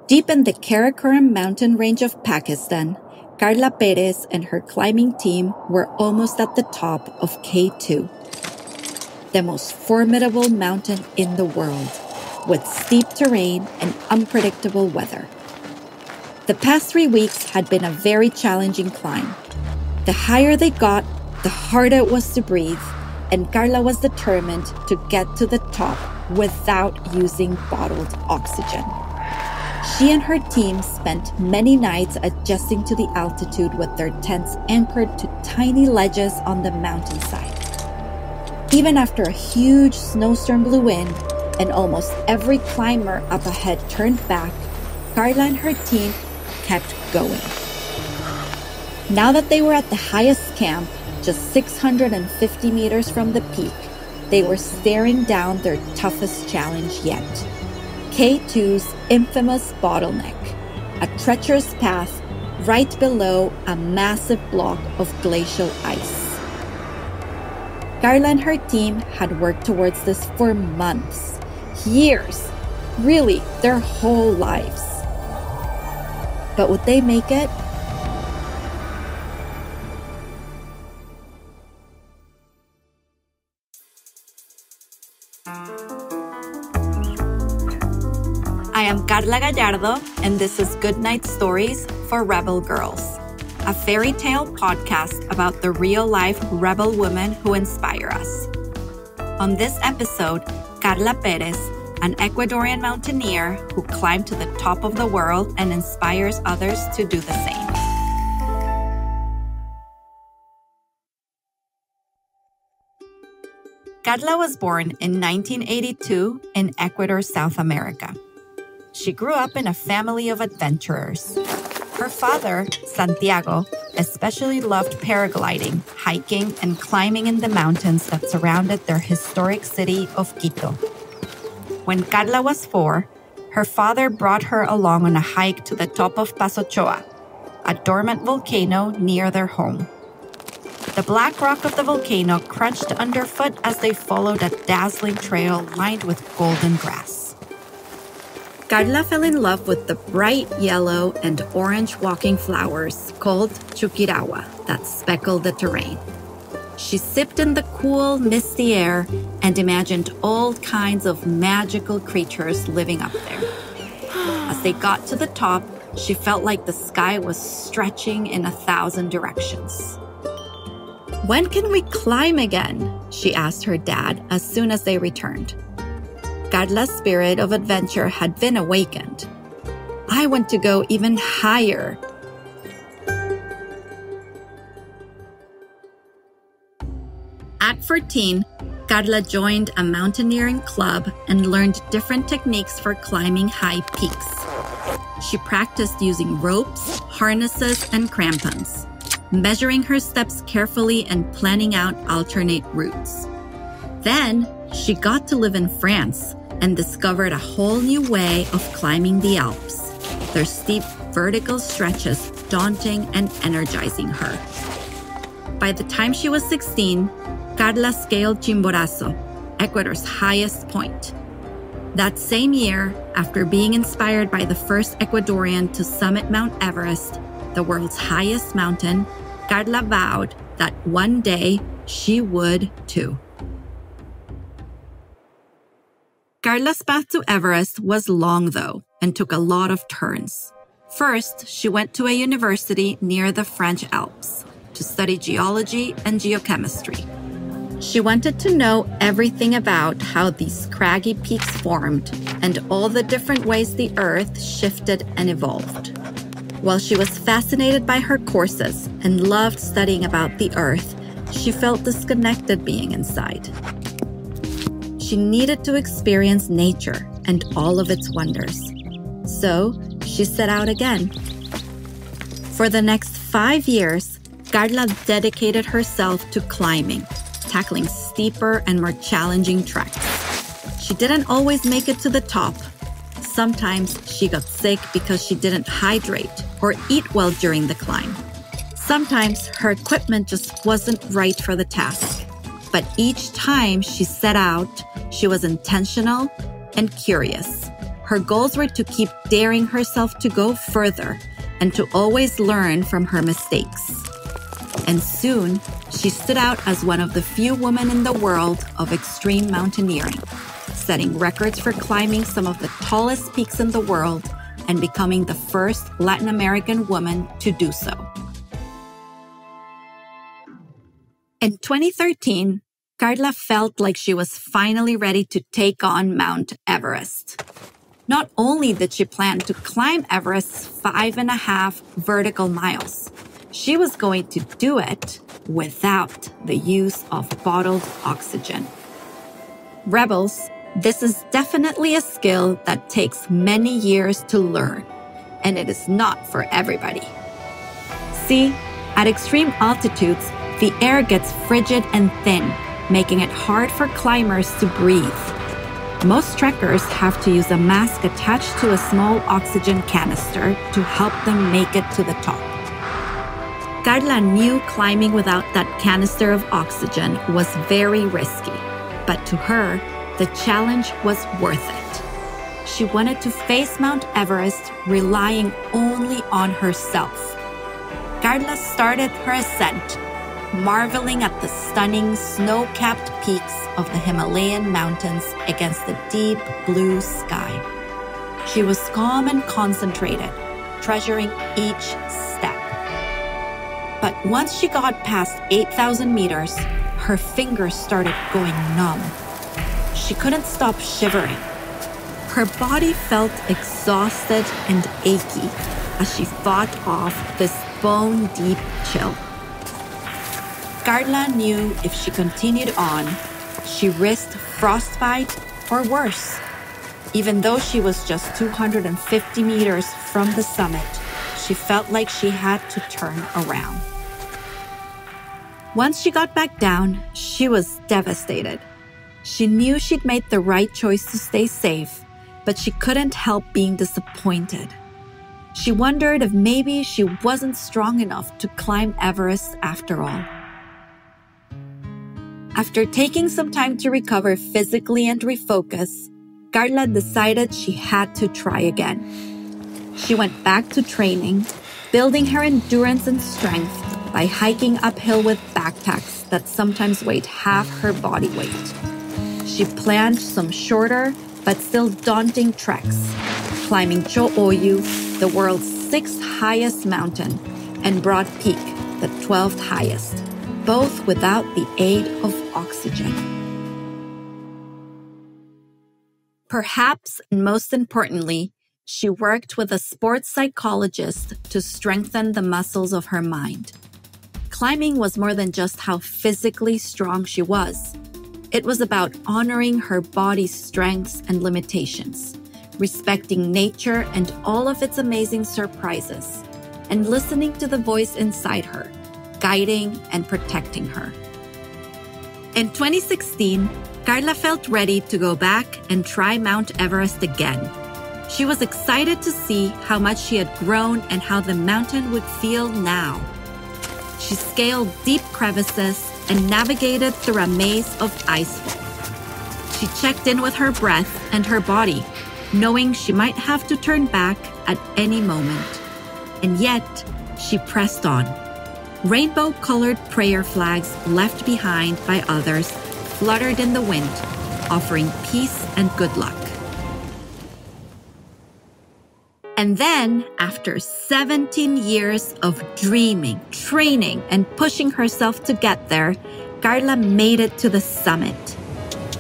Deep in the Karakoram mountain range of Pakistan, Carla Pérez and her climbing team were almost at the top of K2, the most formidable mountain in the world, with steep terrain and unpredictable weather. The past 3 weeks had been a very challenging climb. The higher they got, the harder it was to breathe, and Carla was determined to get to the top without using bottled oxygen. She and her team spent many nights adjusting to the altitude with their tents anchored to tiny ledges on the mountainside. Even after a huge snowstorm blew in and almost every climber up ahead turned back, Carla and her team kept going. Now that they were at the highest camp, just 650 meters from the peak, they were staring down their toughest challenge yet. K2's infamous bottleneck, a treacherous path right below a massive block of glacial ice. Carla and her team had worked towards this for months, years, really their whole lives. But would they make it? I am Karla Gallardo, and this is Goodnight Stories for Rebel Girls, a fairy tale podcast about the real-life rebel women who inspire us. On this episode, Carla Pérez, an Ecuadorian mountaineer who climbed to the top of the world and inspires others to do the same. Carla was born in 1982 in Ecuador, South America. She grew up in a family of adventurers. Her father, Santiago, especially loved paragliding, hiking, and climbing in the mountains that surrounded their historic city of Quito. When Carla was 4, her father brought her along on a hike to the top of Pasochoa, a dormant volcano near their home. The black rock of the volcano crunched underfoot as they followed a dazzling trail lined with golden grass. Carla fell in love with the bright yellow and orange walking flowers called chukirawa that speckled the terrain. She sipped in the cool, misty air and imagined all kinds of magical creatures living up there. As they got to the top, she felt like the sky was stretching in 1,000 directions. "When can we climb again?" she asked her dad as soon as they returned. Carla's spirit of adventure had been awakened. "I want to go even higher." At 14, Carla joined a mountaineering club and learned different techniques for climbing high peaks. She practiced using ropes, harnesses, and crampons, measuring her steps carefully and planning out alternate routes. Then, she got to live in France and discovered a whole new way of climbing the Alps, their steep vertical stretches daunting and energizing her. By the time she was 16, Carla scaled Chimborazo, Ecuador's highest point. That same year, after being inspired by the first Ecuadorian to summit Mount Everest, the world's highest mountain, Carla vowed that one day she would too. Carla's path to Everest was long, though, and took a lot of turns. First, she went to a university near the French Alps to study geology and geochemistry. She wanted to know everything about how these craggy peaks formed and all the different ways the Earth shifted and evolved. While she was fascinated by her courses and loved studying about the Earth, she felt disconnected being inside. She needed to experience nature and all of its wonders. So she set out again. For the next 5 years, Carla dedicated herself to climbing, tackling steeper and more challenging treks. She didn't always make it to the top. Sometimes she got sick because she didn't hydrate or eat well during the climb. Sometimes her equipment just wasn't right for the task. But each time she set out, she was intentional and curious. Her goals were to keep daring herself to go further and to always learn from her mistakes. And soon, she stood out as one of the few women in the world of extreme mountaineering, setting records for climbing some of the tallest peaks in the world and becoming the first Latin American woman to do so. In 2013, Karla felt like she was finally ready to take on Mount Everest. Not only did she plan to climb Everest's 5.5 vertical miles, she was going to do it without the use of bottled oxygen. Rebels, this is definitely a skill that takes many years to learn, and it is not for everybody. See, at extreme altitudes, the air gets frigid and thin, making it hard for climbers to breathe. Most trekkers have to use a mask attached to a small oxygen canister to help them make it to the top. Karla knew climbing without that canister of oxygen was very risky, but to her, the challenge was worth it. She wanted to face Mount Everest relying only on herself. Karla started her ascent, marveling at the stunning snow-capped peaks of the Himalayan mountains against the deep blue sky. She was calm and concentrated, treasuring each step. But once she got past 8,000 meters, her fingers started going numb. She couldn't stop shivering. Her body felt exhausted and achy as she fought off this bone-deep chill. Karla knew if she continued on, she risked frostbite or worse. Even though she was just 250 meters from the summit, she felt like she had to turn around. Once she got back down, she was devastated. She knew she'd made the right choice to stay safe, but she couldn't help being disappointed. She wondered if maybe she wasn't strong enough to climb Everest after all. After taking some time to recover physically and refocus, Karla decided she had to try again. She went back to training, building her endurance and strength by hiking uphill with backpacks that sometimes weighed half her body weight. She planned some shorter but still daunting treks, climbing Cho'oyu, the world's 6th highest mountain, and Broad Peak, the 12th highest, both without the aid of oxygen. Perhaps, and most importantly, she worked with a sports psychologist to strengthen the muscles of her mind. Climbing was more than just how physically strong she was. It was about honoring her body's strengths and limitations, respecting nature and all of its amazing surprises, and listening to the voice inside her, guiding and protecting her. In 2016, Karla felt ready to go back and try Mount Everest again. She was excited to see how much she had grown and how the mountain would feel now. She scaled deep crevices and navigated through a maze of icefall. She checked in with her breath and her body, knowing she might have to turn back at any moment. And yet, she pressed on. Rainbow-colored prayer flags left behind by others fluttered in the wind, offering peace and good luck. And then, after 17 years of dreaming, training, and pushing herself to get there, Karla made it to the summit.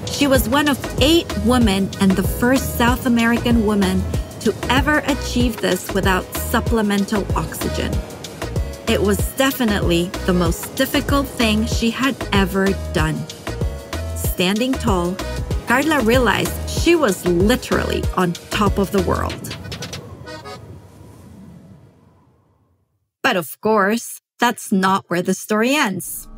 She was one of 8 women and the first South American woman to ever achieve this without supplemental oxygen. It was definitely the most difficult thing she had ever done. Standing tall, Karla realized she was literally on top of the world. But of course, that's not where the story ends.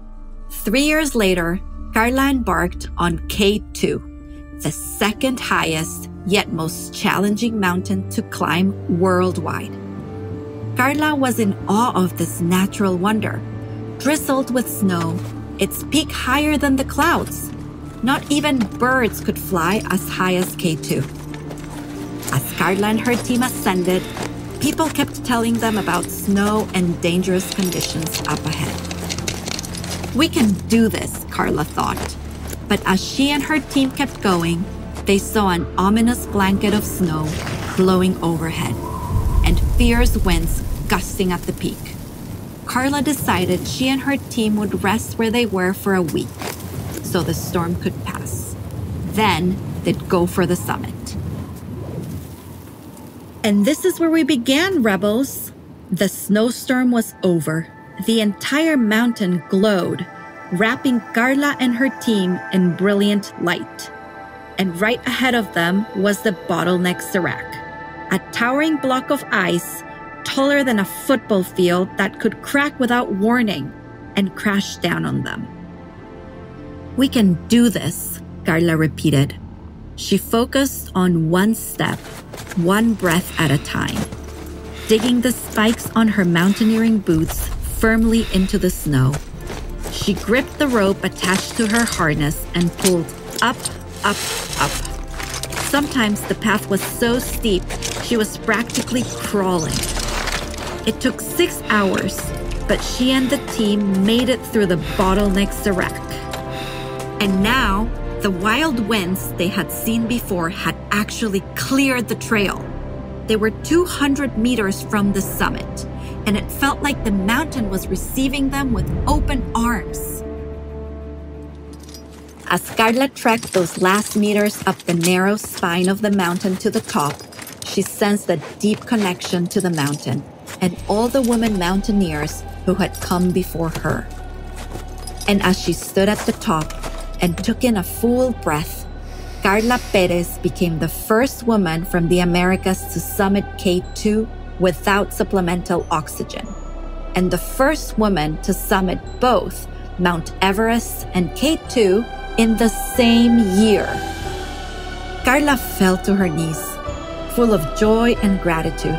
3 years later, Karla embarked on K2, the second highest yet most challenging mountain to climb worldwide. Karla was in awe of this natural wonder. Drizzled with snow, its peak higher than the clouds. Not even birds could fly as high as K2. As Karla and her team ascended, people kept telling them about snow and dangerous conditions up ahead. We can do this, Karla thought. But as she and her team kept going, they saw an ominous blanket of snow blowing overhead and fierce winds gusting at the peak. Karla decided she and her team would rest where they were for a week so the storm could pass. Then they'd go for the summit. And this is where we began, rebels. The snowstorm was over. The entire mountain glowed, wrapping Karla and her team in brilliant light. And right ahead of them was the bottleneck Serac, a towering block of ice taller than a football field that could crack without warning and crash down on them. We can do this, Karla repeated. She focused on one step, one breath at a time, digging the spikes on her mountaineering boots firmly into the snow. She gripped the rope attached to her harness and pulled up, up, up. Sometimes the path was so steep, she was practically crawling. It took 6 hours, but she and the team made it through the bottleneck Serac. And now, the wild winds they had seen before had actually cleared the trail. They were 200 meters from the summit, and it felt like the mountain was receiving them with open arms. As Karla trekked those last meters up the narrow spine of the mountain to the top, she sensed a deep connection to the mountain and all the women mountaineers who had come before her. And as she stood at the top and took in a full breath, Carla Pérez became the first woman from the Americas to summit K2 without supplemental oxygen, and the first woman to summit both Mount Everest and K2 in the same year. Karla fell to her knees, full of joy and gratitude.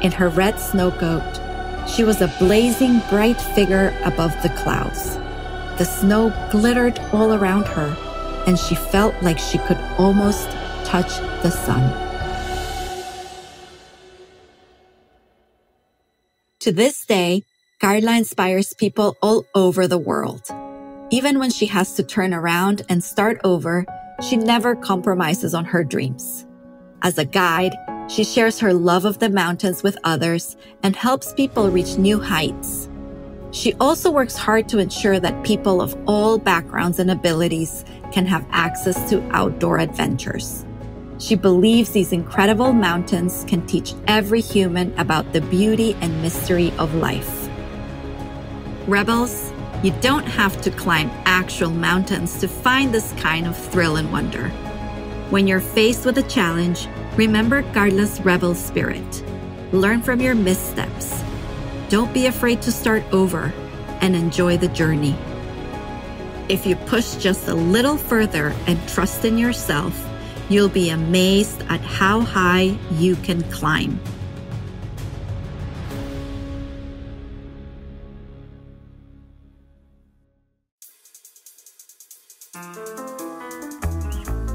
In her red snow coat, she was a blazing bright figure above the clouds. The snow glittered all around her, and she felt like she could almost touch the sun. To this day, Karla inspires people all over the world. Even when she has to turn around and start over, she never compromises on her dreams. As a guide, she shares her love of the mountains with others and helps people reach new heights. She also works hard to ensure that people of all backgrounds and abilities can have access to outdoor adventures. She believes these incredible mountains can teach every human about the beauty and mystery of life. Rebels, you don't have to climb actual mountains to find this kind of thrill and wonder. When you're faced with a challenge, remember Karla's rebel spirit. Learn from your missteps. Don't be afraid to start over and enjoy the journey. If you push just a little further and trust in yourself, you'll be amazed at how high you can climb.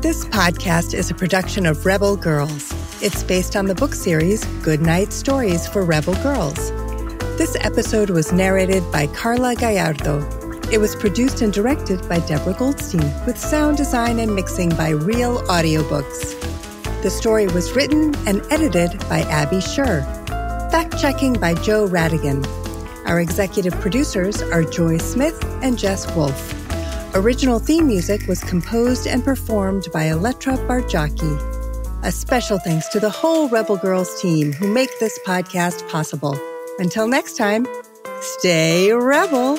This podcast is a production of Rebel Girls. It's based on the book series Good Night Stories for Rebel Girls. This episode was narrated by Karla Gallardo. It was produced and directed by Deborah Goldstein, with sound design and mixing by Real Audiobooks. The story was written and edited by Abby Sher. Fact-checking by Joe Rhatigan. Our executive producers are Joy Smith and Jess Wolfe. Original theme music was composed and performed by Elettra Bargiacchi. A special thanks to the whole Rebel Girls team who make this podcast possible. Until next time, stay rebel.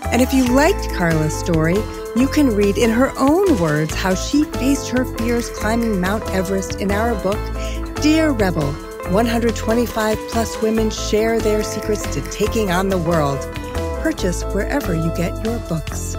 And if you liked Karla's story, you can read in her own words how she faced her fears climbing Mount Everest in our book, Dear Rebel, 125 plus women share their secrets to taking on the world. Purchase wherever you get your books.